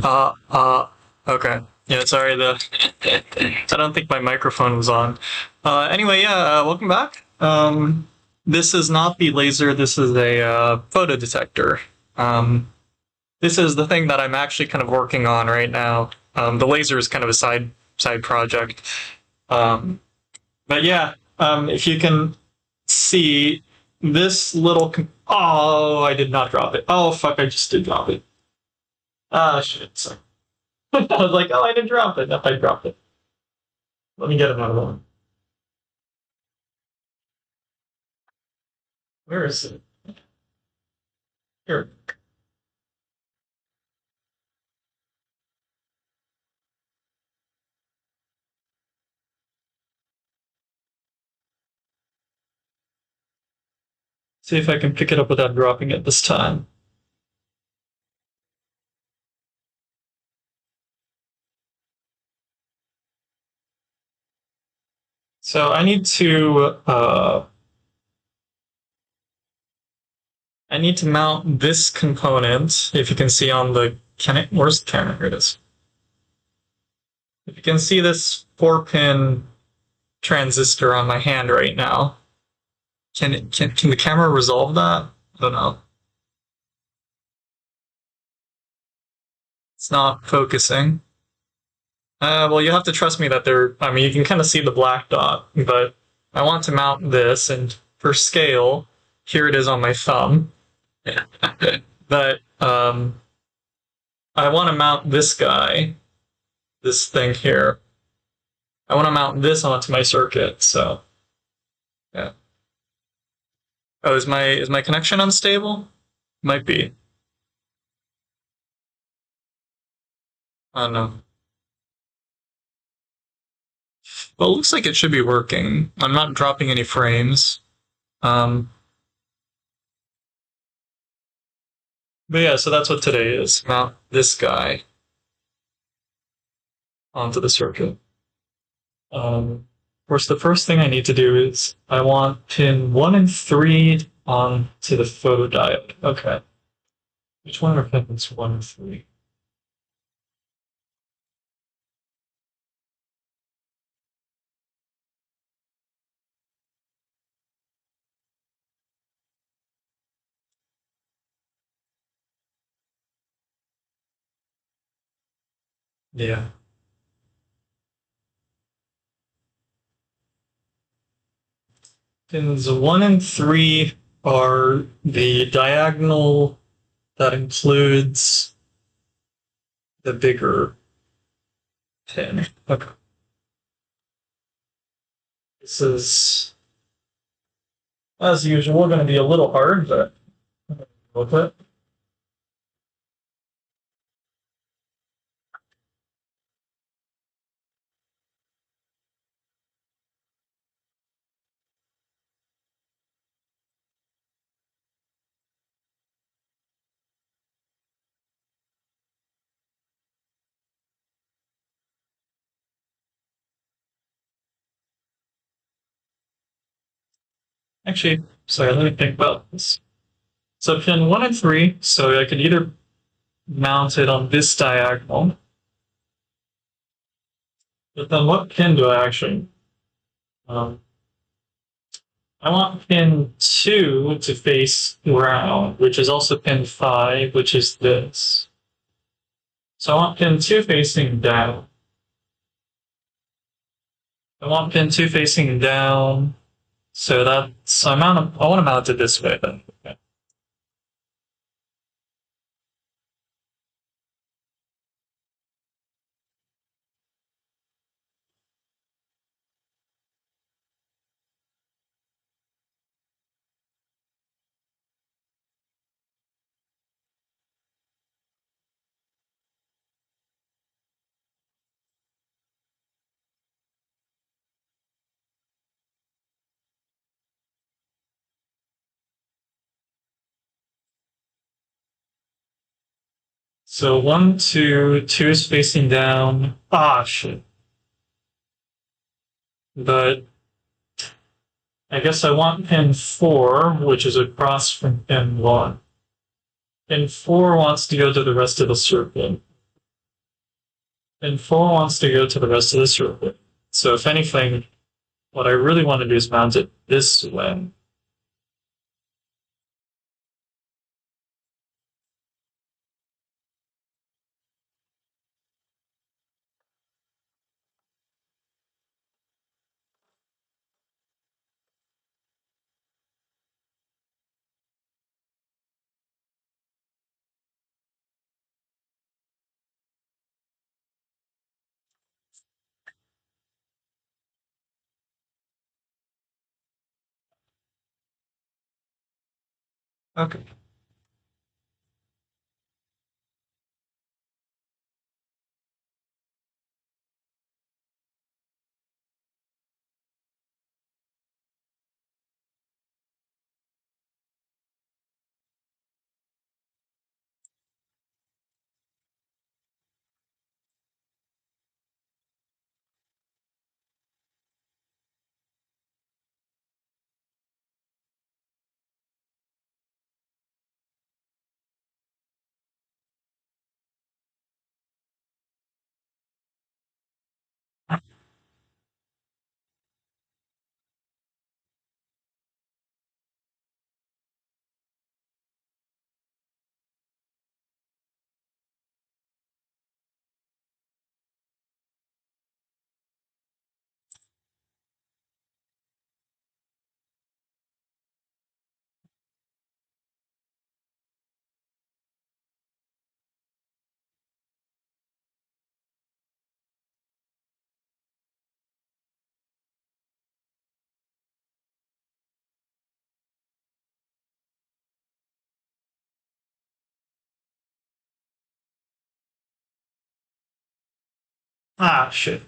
Uh, uh, okay. Yeah, sorry, I don't think my microphone was on. Anyway, yeah, welcome back. This is not the laser, this is a photo detector. Um, this is the thing that I'm actually kind of working on right now. The laser is kind of a side project. Um, but yeah, if you can see this little. Oh, I did not drop it. Oh, fuck, I just did drop it. Ah, shit. Sorry. I was like, oh, I didn't drop it. Nope, I dropped it. Let me get another one. Where is it? Here. See if I can pick it up without dropping it this time. So I need to mount this component. If you can see on the where's the camera? Here it is. If you can see this 4-pin transistor on my hand right now, can the camera resolve that? I don't know. It's not focusing. Well, you have to trust me that they're. I mean, you can kind of see the black dot, but I want to mount this, and for scale, here it is on my thumb. But I want to mount this guy, this thing here. I want to mount this onto my circuit. So yeah. Oh, is my connection unstable? Might be. I don't know. Well, it looks like it should be working. I'm not dropping any frames. Um, but yeah, so that's what today is. Mount this guy onto the circuit. Of course, the first thing I need to do is I want pin 1 and 3 onto the photodiode. Okay. Which one are pins 1 and 3? Yeah. Pins 1 and 3 are the diagonal that includes the bigger pin. Okay. This is, as usual, going to be a little hard, but with it. Actually, sorry, let me think about this. So pin 1 and 3, so I can either mount it on this diagonal, but then what pin do I actually? Um, I want pin 2 to face ground, which is also pin 5, which is this. So I want pin 2 facing down. I want pin 2 facing down. So that's I want to mount it this way then. Okay. So 1, 2, 2 is facing down. Ah, shit. But I guess I want pin 4, which is across from pin 1. Pin 4 wants to go to the rest of the circuit. And 4 wants to go to the rest of this room. So if anything, what I really want to do is mount it this way. Okay. Ah, shit.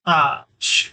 Ah, sh-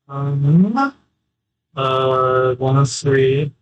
um, 103.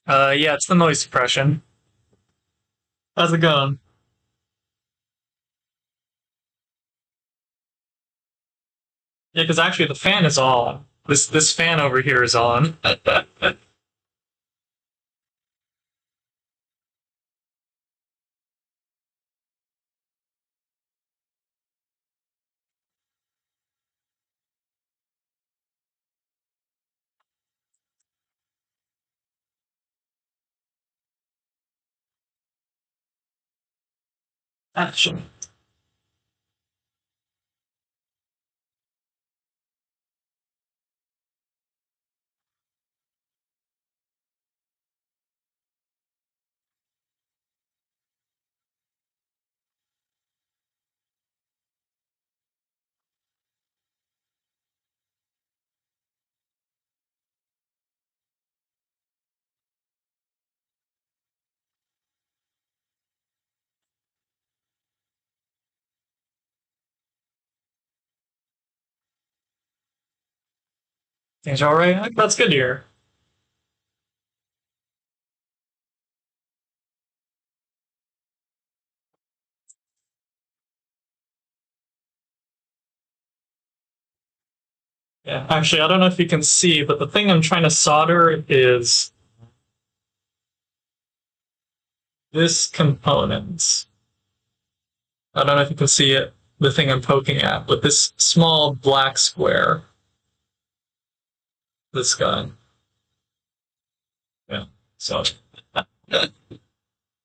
Yeah, it's the noise suppression. How's it going? Yeah, because actually the fan is on. This fan over here is on. Action. Things all right? That's good to hear. Yeah, actually, I don't know if you can see, but the thing I'm trying to solder is this component. I don't know if you can see it, the thing I'm poking at, but this small black square, this guy. Yeah. So,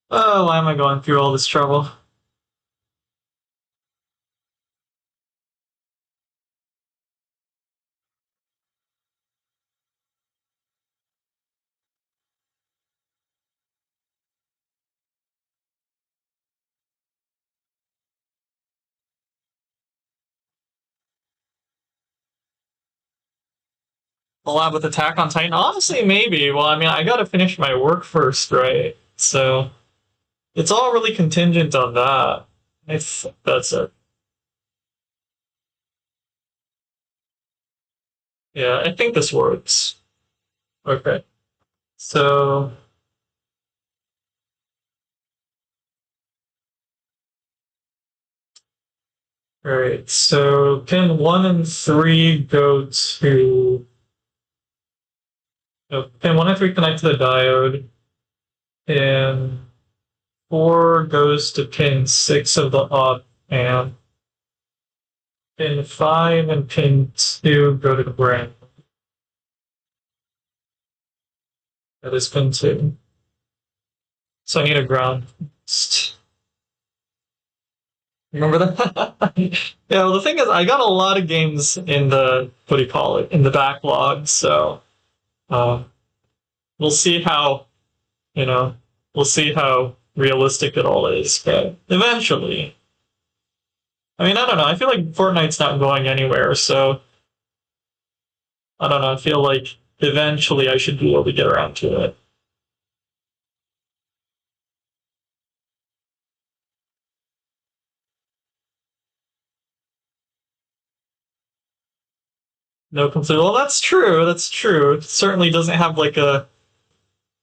oh, why am I going through all this trouble? Collab with Attack on Titan? Honestly, maybe. Well, I mean, I gotta finish my work first, right? So, it's all really contingent on that. If that's it. Yeah, I think this works. Okay. So, alright. So, pin 1 and 3 go to. No, pin 1 and 3 connect to the diode. Pin 4 goes to pin 6 of the op amp. Pin 5 and pin 2 go to the ground. That is pin 2. So I need a ground. Remember that? Yeah, well, the thing is, I got a lot of games in the, what do you call it, in the backlog, so uh, we'll see how, you know, we'll see how realistic it all is, but eventually. I mean, I don't know, I feel like Fortnite's not going anywhere, so I don't know, I feel like eventually I should be able to get around to it. No complete. Well, that's true. That's true. It certainly doesn't have like a,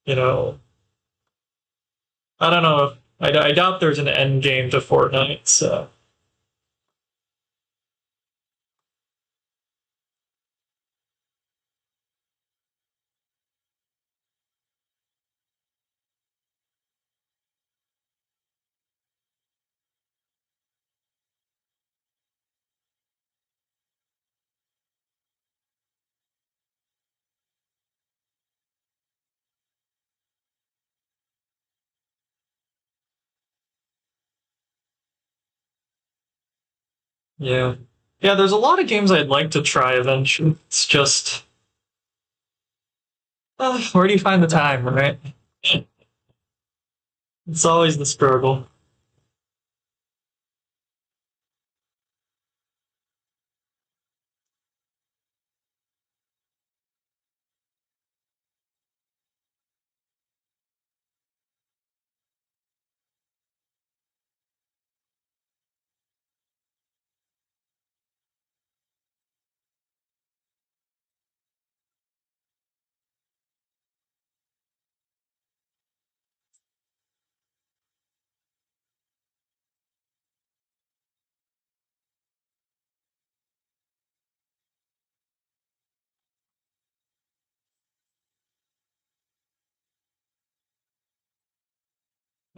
you know, I don't know. I doubt there's an end game to Fortnite. So yeah, yeah. There's a lot of games I'd like to try eventually. It's just where do you find the time, right? It's always the struggle.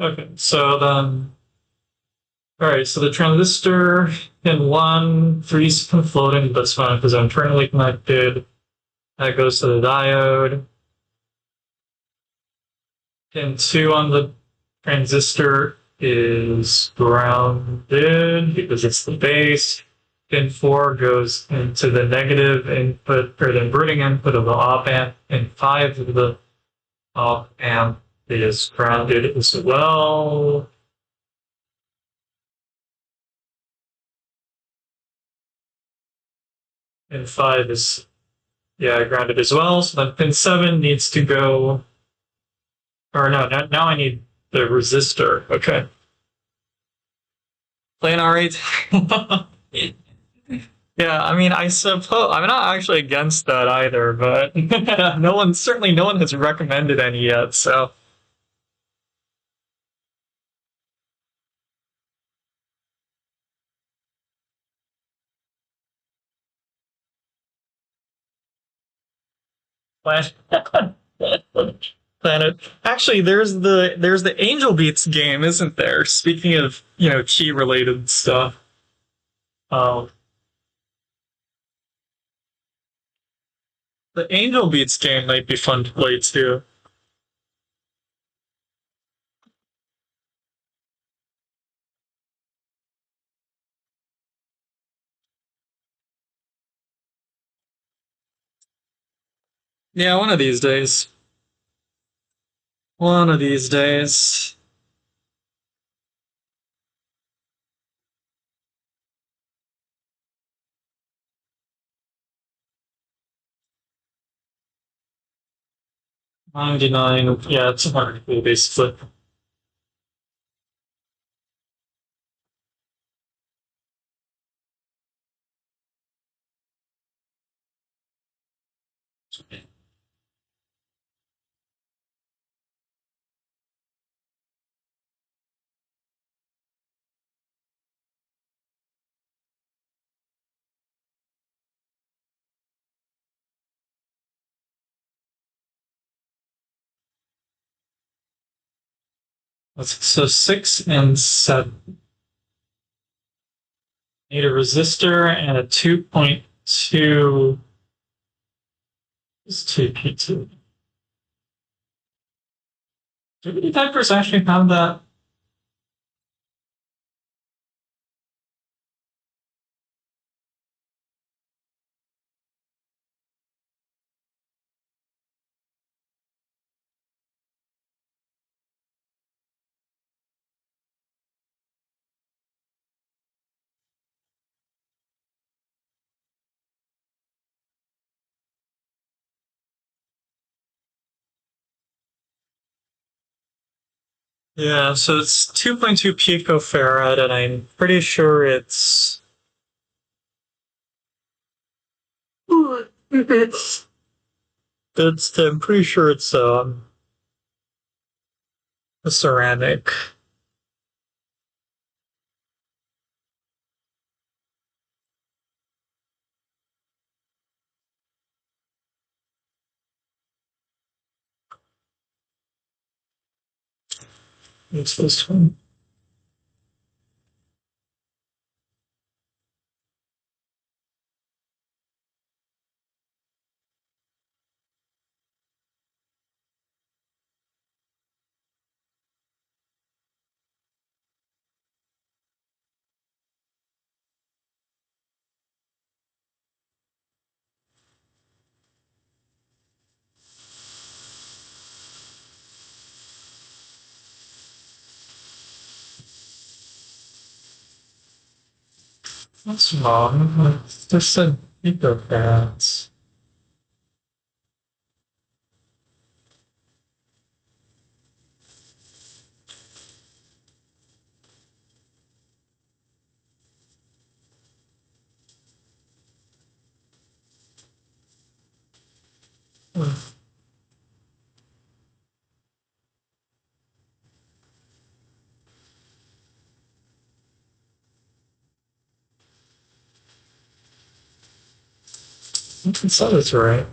Okay, so then, all right, so the transistor in one frees from floating, but it's fine because I'm internally connected. That goes to the diode. Pin 2 on the transistor is grounded because it's the base. Pin 4 goes into the negative input or the inverting input of the op amp. Pin 5 of the op amp is grounded as well. Pin 5 is, yeah, grounded as well. So then pin 7 needs to go, or no, now I need the resistor. Okay. Planar rate. Yeah, I mean, I suppose I'm not actually against that either, but no one has recommended any yet. So, Planet. Planet. Actually, there's the Angel Beats game, isn't there? Speaking of key related stuff, um, the Angel Beats game might be fun to play too. Yeah, one of these days. One of these days. 99. Yeah, it's 100 basically. So 6 and 7 need a resistor and a 2.2 is 2P2. Do many typers actually have that? Yeah, so it's 2.2 picofarad, and I'm pretty sure I'm pretty sure it's a ceramic. It's this one. What's wrong? It's just a picofarads. So that's right.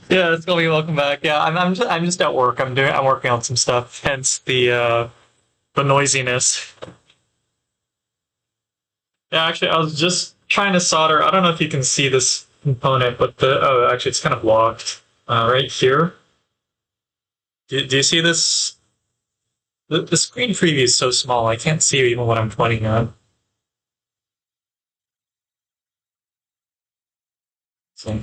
Yeah, it's gonna be welcome back. Yeah, I'm just at work. I'm working on some stuff. Hence the noisiness. Yeah, actually, I was just trying to solder. I don't know if you can see this component, but the oh, actually, it's kind of blocked right here. Do you see this? The screen preview is so small, I can't see even what I'm pointing at. So,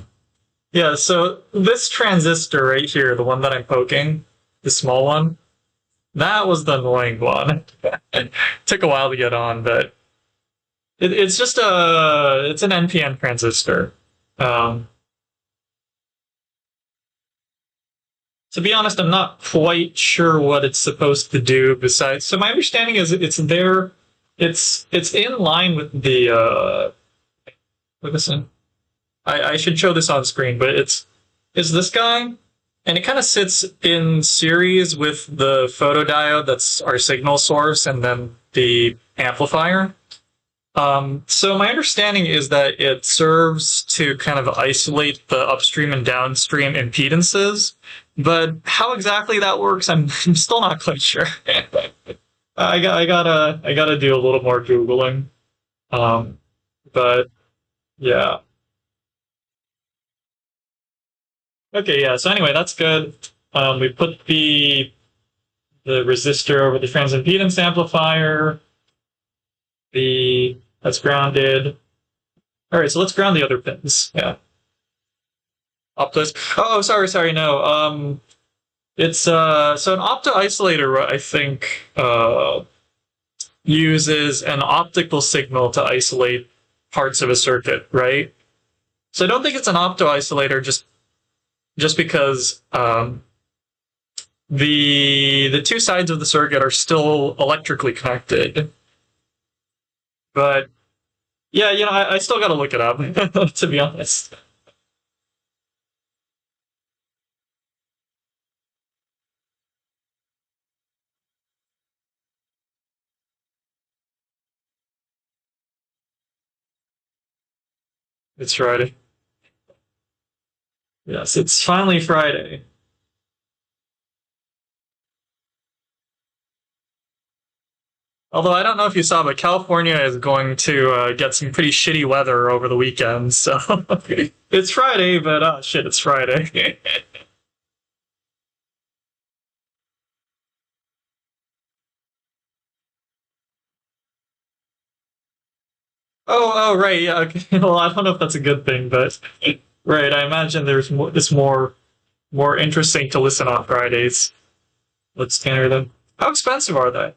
yeah, so this transistor right here, the one that I'm poking, the small one, that was the annoying one. It took a while to get on, but it's just it's an NPN transistor. Um, to be honest, I'm not quite sure what it's supposed to do besides. So my understanding is it's there. It's in line with the. Listen, I should show this on screen, but it's this guy, and it kind of sits in series with the photodiode that's our signal source, and then the amplifier. So my understanding is that it serves to kind of isolate the upstream and downstream impedances, but how exactly that works, I'm still not quite sure. I gotta do a little more googling. Um, but yeah. Okay, yeah. So anyway, that's good. We put the resistor over the transimpedance amplifier. The That's grounded. All right, so let's ground the other pins. Yeah. Optos. Oh, sorry, no. It's so an opto isolator, I think, uses an optical signal to isolate parts of a circuit, right? So I don't think it's an opto isolator just because the two sides of the circuit are still electrically connected. But yeah, I still got to look it up to be honest. It's Friday. Yes, it's finally Friday. Although I don't know if you saw, but California is going to get some pretty shitty weather over the weekend. So it's Friday, but shit, it's Friday. Right, yeah. Okay. Well, I don't know if that's a good thing, but right, I imagine it's more interesting to listen on Fridays. Let's scanner them. How expensive are they?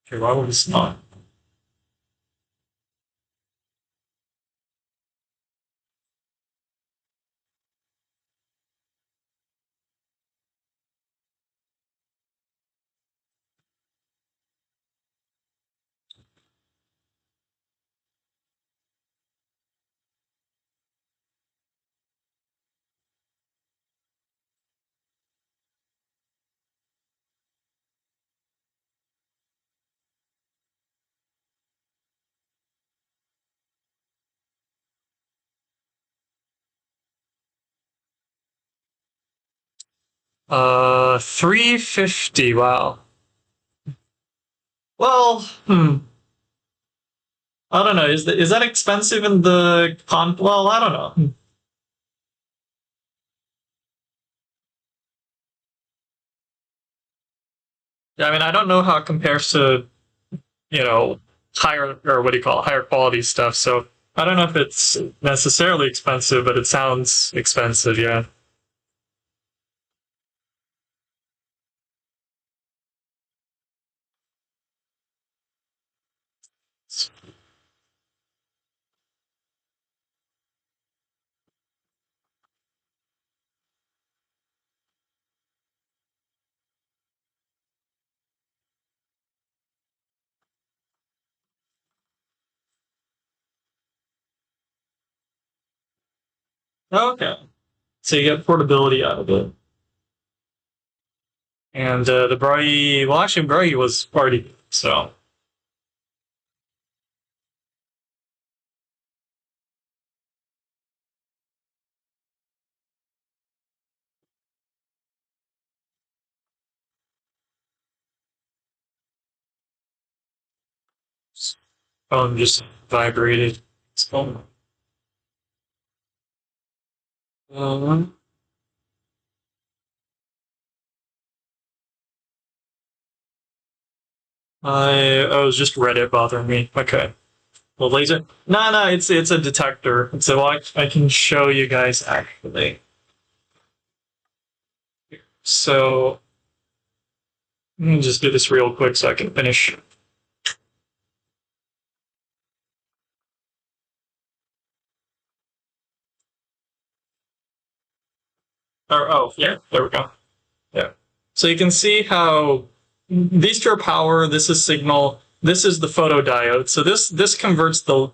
Okay, why would this not? 350. Wow. Well, I don't know. Is that expensive in the con? Well, I don't know. Yeah, I mean, I don't know how it compares to you know higher or what do you call it, higher quality stuff. So I don't know if it's necessarily expensive, but it sounds expensive. Yeah. Okay. So you get portability out of it. And the Braille, well, actually, Braille was already, so. Phone just vibrated. So, um, I was just Reddit bothering me. Okay. Well, laser. No, no, it's a detector. So I can show you guys actually. So let me just do this real quick so I can finish. Oh, yeah, there we go. Yeah. So you can see how these two are power. This is signal. This is the photodiode. So this converts the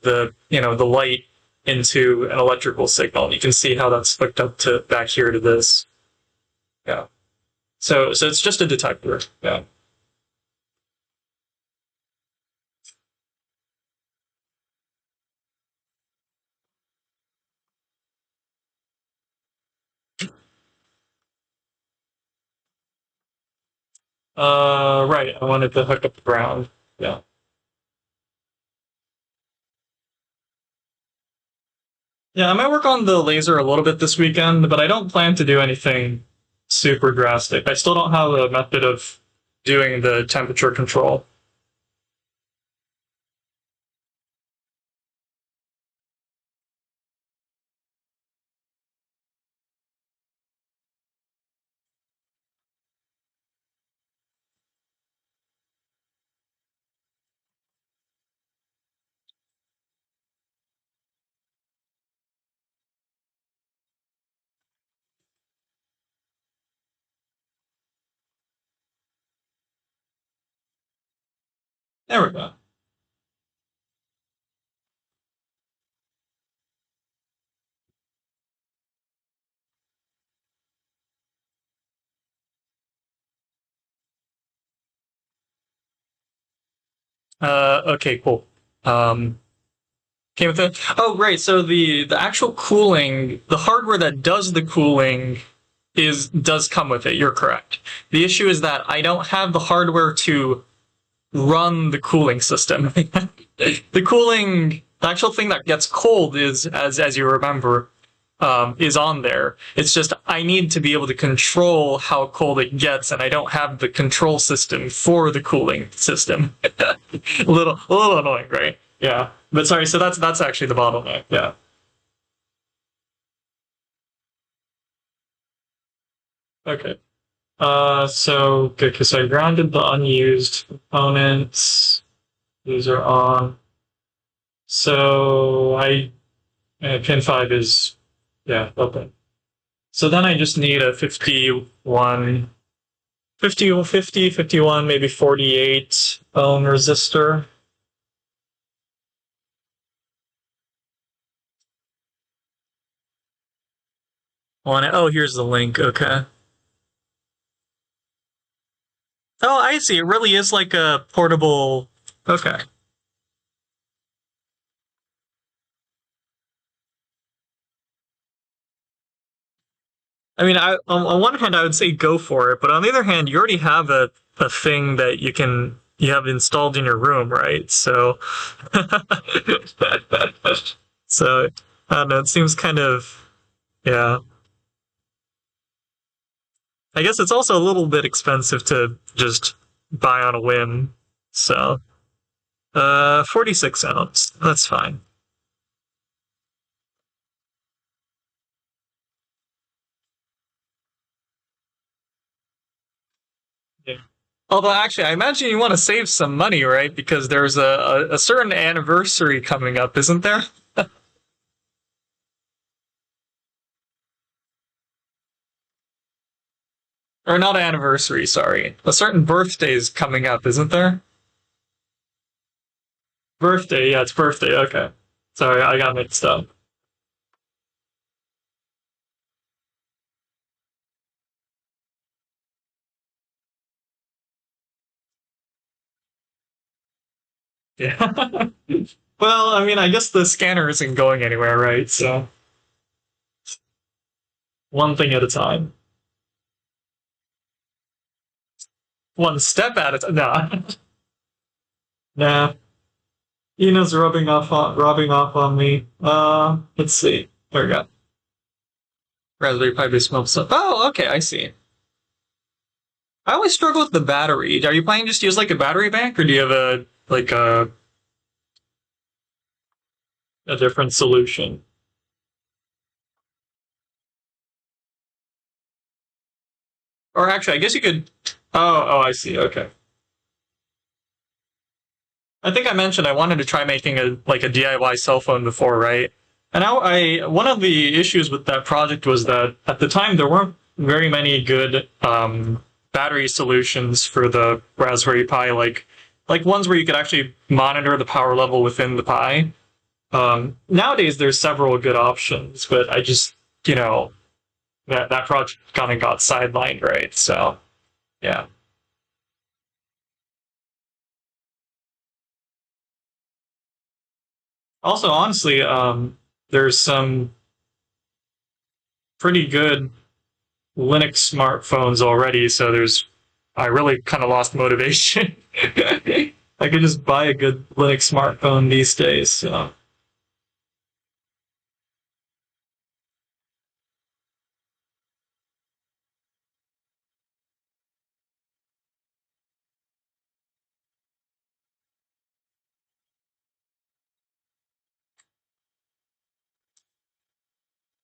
light into an electrical signal. And you can see how that's hooked up to back here to this. Yeah. So it's just a detector. Yeah. Right. I wanted to hook up the ground. Yeah. Yeah, I might work on the laser a little bit this weekend, but I don't plan to do anything super drastic. I still don't have a method of doing the temperature control. There we go. Okay, cool. Um, came with it. Oh, right. So the actual cooling, the hardware that does the cooling does come with it. You're correct. The issue is that I don't have the hardware to run the cooling system. The actual thing that gets cold is, as you remember, is on there. It's just I need to be able to control how cold it gets, and I don't have the control system for the cooling system. A little annoying, right? Yeah. But sorry, so that's actually the bottleneck. Yeah. Okay. So good, because I grounded the unused components. These are on. So pin 5 is, yeah, open. So then I just need a 51, 50, 50, 51, maybe 48 ohm resistor. Oh, here's the link. Okay. Oh, I see. It really is like a portable. Okay. I mean, on one hand, I would say go for it, but on the other hand, you already have a thing that you have installed in your room, right? So, so I don't know. It seems kind of, yeah. I guess it's also a little bit expensive to just buy on a whim. So, 46 ounce. That's fine. Yeah. Although, actually, I imagine you want to save some money, right? Because there's a certain anniversary coming up, isn't there? Or not anniversary, sorry. A certain birthday is coming up, isn't there? Birthday, yeah, it's birthday. Okay. Sorry, I got mixed up. Yeah. Well, I mean, I guess the scanner isn't going anywhere, right? So one thing at a time, one step at a time. Nah, nah. Ina's rubbing off on me. Let's see. There we go. Raspberry Pi based mobile stuff. Oh, okay, I see. I always struggle with the battery. Are you planning just to use like a battery bank, or do you have a like a different solution? Or actually, I guess you could. Oh, I see. Okay. I think I mentioned I wanted to try making a like a DIY cell phone before, right? And one of the issues with that project was that at the time there weren't very many good battery solutions for the Raspberry Pi, like ones where you could actually monitor the power level within the Pi. Nowadays there's several good options, but I just that project kind of got sidelined, right? So yeah. Also, honestly, there's some pretty good Linux smartphones already, so I really kind of lost motivation. I could just buy a good Linux smartphone these days. So.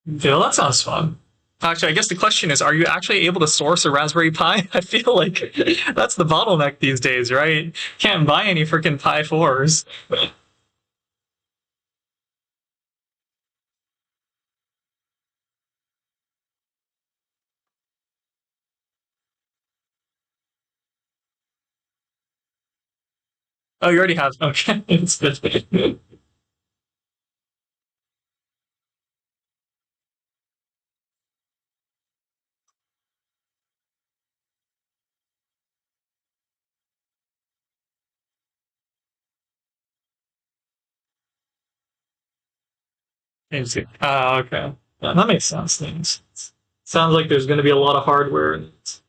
Yeah, that sounds fun. Actually, I guess the question is, are you actually able to source a Raspberry Pi? I feel like that's the bottleneck these days, right? Can't buy any freaking Pi 4s. Oh, you already have. Okay, it's good. Easy. Okay. Yeah, that makes sense. Things sounds like there's going to be a lot of hardware in it.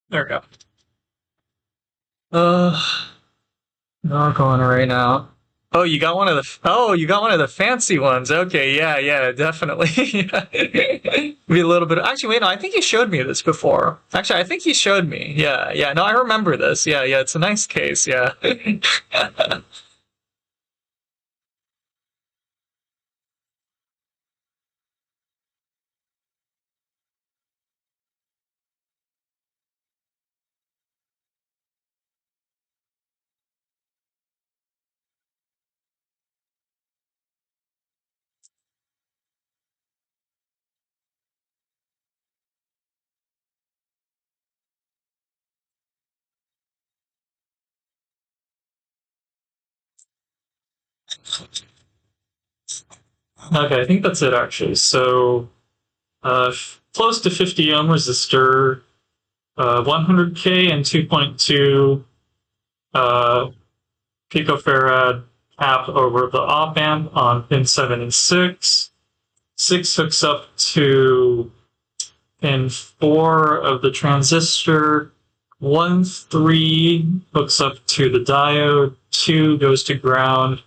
There we go. Uh, not going right now. Oh, you got one of the. Oh, you got one of the fancy ones. Okay, yeah, yeah, definitely. Be a little bit. Actually, wait, no, I think you showed me this before. Actually, I think you showed me. Yeah, yeah. No, I remember this. Yeah, yeah. It's a nice case. Yeah. Okay, I think that's it actually. So, close to 50 ohm resistor, 100K and 2.2 uh, picofarad cap over the op amp on pin 7 and 6. 6 hooks up to pin 4 of the transistor. 1, 3 hooks up to the diode. 2 goes to ground.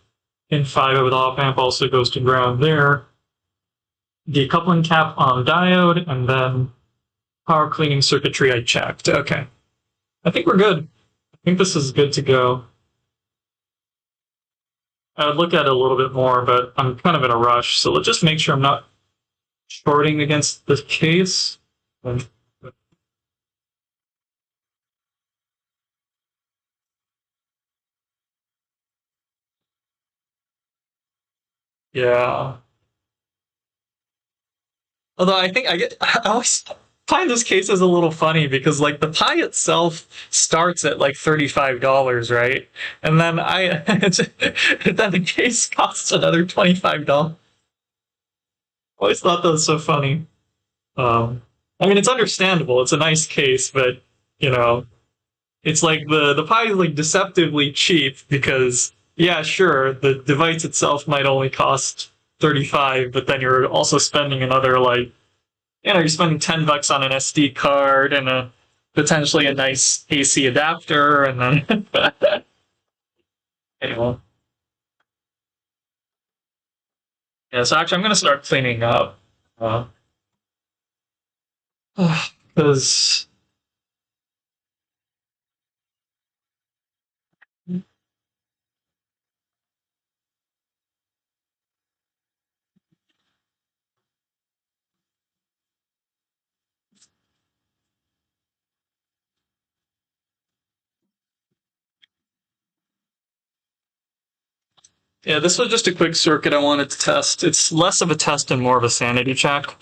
Pin 5 of the op amp also goes to ground there. Decoupling cap on diode, and then power cleaning circuitry I checked. Okay. I think we're good. think this is good to go. I would look at it a little bit more, but I'm kind of in a rush, so let's just make sure I'm not shorting against the case. Yeah. Although I always find this case is a little funny because like the pie itself starts at like $35, right? And then then the case costs another $25. Always thought that was so funny. Um, I mean, it's understandable. It's a nice case, but you know, it's like the pie is like deceptively cheap because yeah, sure, the device itself might only cost 35, but then you're also spending another like you're spending $10 on an SD card and a potentially a nice AC adapter, and then anyway. Yeah, so actually, I'm gonna start cleaning up because yeah, this was just a quick circuit I wanted to test. It's less of a test and more of a sanity check.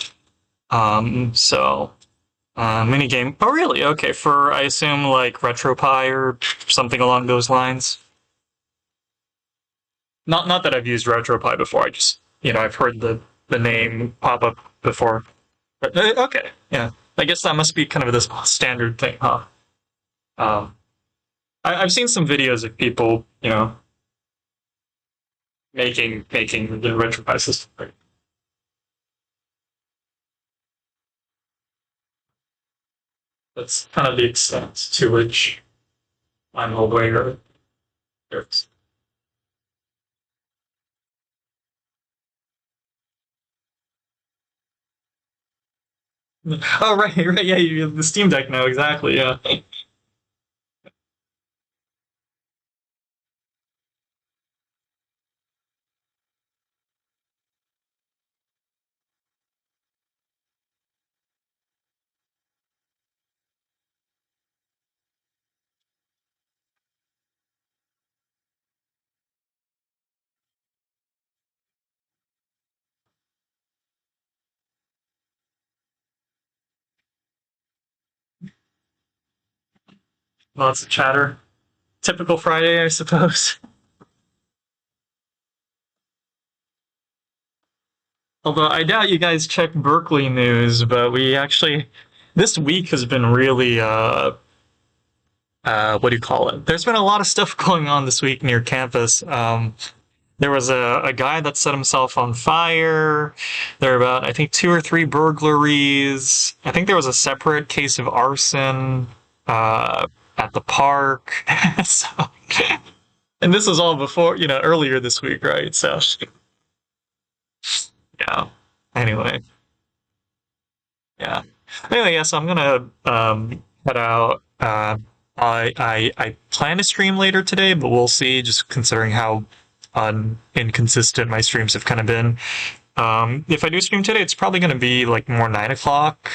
So mini game. Oh, really? Okay, for I assume like RetroPie or something along those lines. Not that I've used RetroPie before. I just I've heard the name pop up before. But, okay, yeah. I guess that must be kind of this standard thing, huh? Um, I've seen some videos of people, making the RetroPie system. That's kind of the extent to which I'm aware. There's oh right, yeah, you have the Steam Deck now, exactly, yeah. Lots of chatter. Typical Friday, I suppose. Although I doubt you guys check Berkeley news, but we actually this week has been really what do you call it? There's been a lot of stuff going on this week near campus. There was a guy that set himself on fire. There were about, I think, two or three burglaries. I think there was a separate case of arson at the park. So, and this was all before, earlier this week, right? So, yeah. Anyway, yeah. Anyway, yeah, so I'm gonna head out. I plan to stream later today, but we'll see, just considering how inconsistent my streams have kind of been. If I do stream today, it's probably going to be like more 9 o'clock,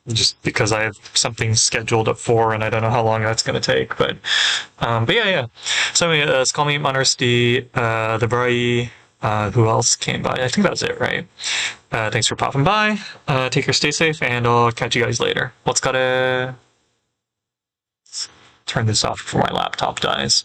just because I have something scheduled at 4 and I don't know how long that's going to take. But yeah, yeah. So it's Call Me Monarsti, the Brai. Who else came by? I think that was it, right? Thanks for popping by. Take care, stay safe, and I'll catch you guys later. Let's gotta turn this off before my laptop dies.